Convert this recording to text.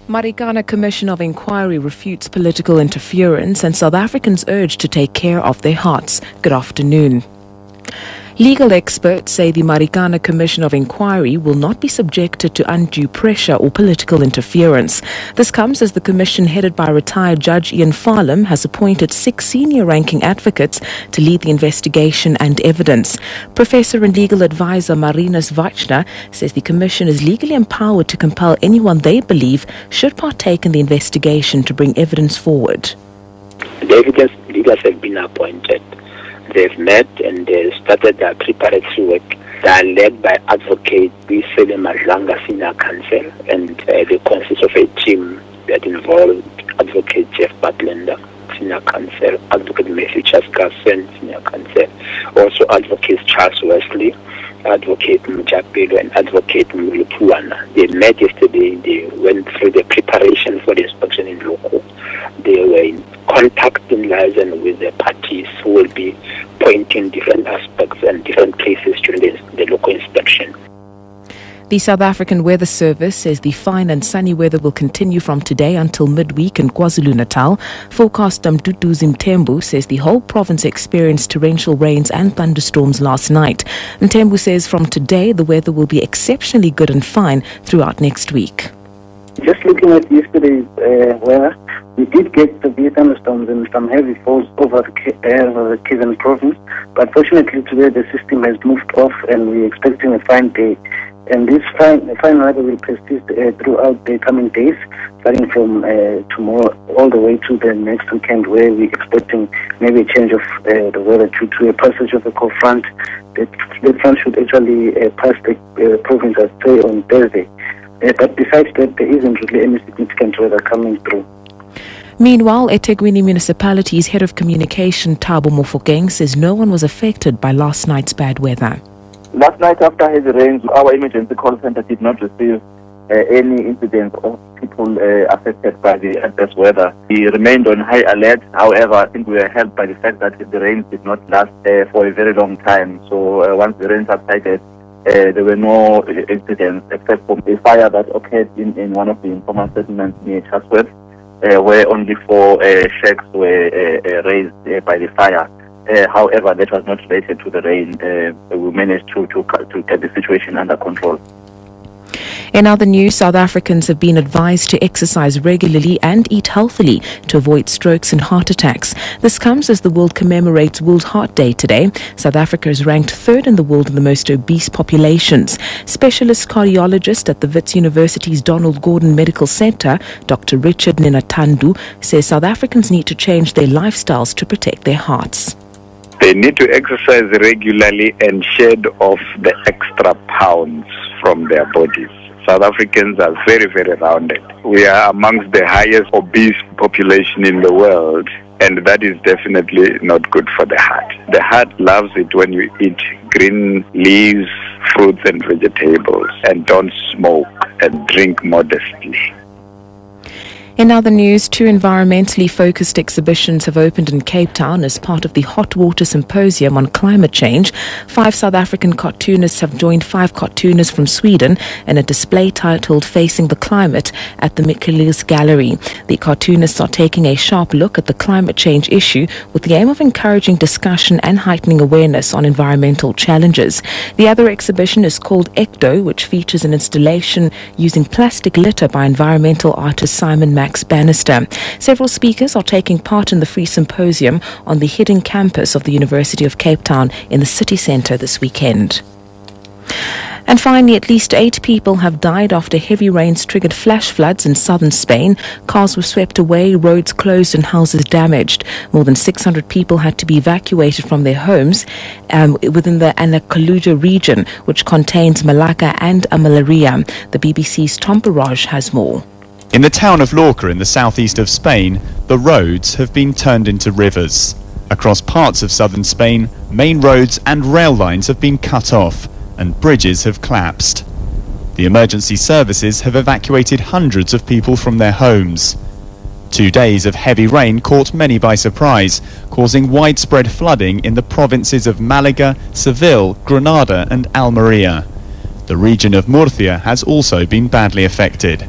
Marikana Commission of Inquiry refutes political interference and South Africans urged to take care of their hearts. Good afternoon. Legal experts say the Marikana Commission of Inquiry will not be subjected to undue pressure or political interference. This comes as the commission, headed by retired Judge Ian Farlam, has appointed 6 senior-ranking advocates to lead the investigation and evidence. Professor and legal advisor Marinus Vachna says the commission is legally empowered to compel anyone they believe should partake in the investigation to bring evidence forward. The evidence leaders have been appointed. They've met and they started their preparatory work. They are led by Advocate Bisele Madlanga Senior Counsel, and they consist of a team that involved Advocate Jeff Batlender, Senior Counsel, Advocate Matthew Chaskasen, Senior Counsel, also Advocate Charles Wesley, Advocate Mujapelo, and Advocate Mulupuana. They met yesterday. They went through the preparation for the inspection in Loko. They were in contact in liaison with the parties who will be pointing different aspects and different places during the local inspection. The South African Weather Service says the fine and sunny weather will continue from today until midweek in KwaZulu-Natal. Forecaster Safm1pm says the whole province experienced torrential rains and thunderstorms last night. Mthembu says from today the weather will be exceptionally good and fine throughout next week. Just looking at yesterday's weather, we did get severe thunderstorms and some heavy falls over the KZN province, but fortunately today the system has moved off and we're expecting a fine day. And this fine weather will persist throughout the coming days, starting from tomorrow all the way to the next weekend, where we're expecting maybe a change of the weather due to a passage of a cold front. The front should actually pass the province, I'd say, on Thursday. But besides that, there isn't really any significant weather coming through. Meanwhile, eThekwini Municipality's head of communication, Thabo Mofokeng, says no one was affected by last night's bad weather. Last night after heavy rains, our emergency call center did not receive any incidents of people affected by the adverse weather. We remained on high alert. However, I think we were helped by the fact that the rains did not last for a very long time. So once the rain subsided, there were no incidents except for a fire that occurred in one of the informal settlements near Chatsworth, where only 4 shacks were raised by the fire. However, that was not related to the rain. We managed to get the situation under control. In other news, South Africans have been advised to exercise regularly and eat healthily to avoid strokes and heart attacks. This comes as the world commemorates World Heart Day today. South Africa is ranked 3rd in the world in the most obese populations. Specialist cardiologist at the Wits University's Donald Gordon Medical Center, Dr. Richard Nenatandu, says South Africans need to change their lifestyles to protect their hearts. They need to exercise regularly and shed off the extra pounds from their bodies. South Africans are very, very rounded. We are amongst the highest obese population in the world, and that is definitely not good for the heart. The heart loves it when you eat green leaves, fruits and vegetables, and don't smoke and drink modestly. In other news, 2 environmentally focused exhibitions have opened in Cape Town as part of the Hot Water Symposium on climate change. 5 South African cartoonists have joined 5 cartoonists from Sweden in a display titled Facing the Climate at the Michaelis Gallery. The cartoonists are taking a sharp look at the climate change issue with the aim of encouraging discussion and heightening awareness on environmental challenges. The other exhibition is called Ecto, which features an installation using plastic litter by environmental artist Simon Max Bannister. Several speakers are taking part in the free symposium on the hidden campus of the University of Cape Town in the city centre this weekend. And finally, at least 8 people have died after heavy rains triggered flash floods in southern Spain. Cars were swept away, roads closed and houses damaged. More than 600 people had to be evacuated from their homes within the Anacaluja region, which contains Malacca and Amalaria. The BBC's Tom Barrage has more. In the town of Lorca in the southeast of Spain, the roads have been turned into rivers. Across parts of southern Spain, main roads and rail lines have been cut off and bridges have collapsed. The emergency services have evacuated hundreds of people from their homes. 2 days of heavy rain caught many by surprise, causing widespread flooding in the provinces of Malaga, Seville, Granada and Almería. The region of Murcia has also been badly affected.